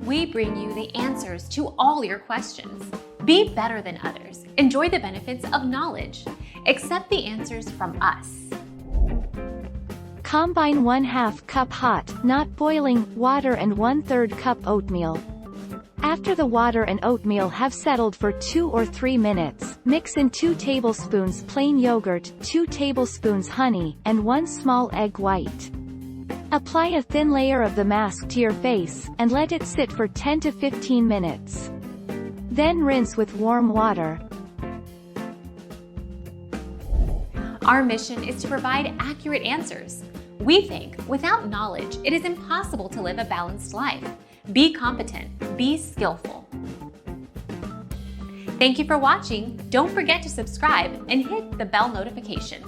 We bring you the answers to all your questions. Be better than others. Enjoy the benefits of knowledge. Accept the answers from us. Combine 1/2 cup hot, not boiling, water and 1/3 cup oatmeal. After the water and oatmeal have settled for 2 or 3 minutes, mix in 2 tablespoons plain yogurt, 2 tablespoons honey, and 1 small egg white. Apply a thin layer of the mask to your face, and let it sit for 10 to 15 minutes. Then rinse with warm water. Our mission is to provide accurate answers. We think without knowledge, it is impossible to live a balanced life. Be competent, be skillful. Thank you for watching. Don't forget to subscribe and hit the bell notification.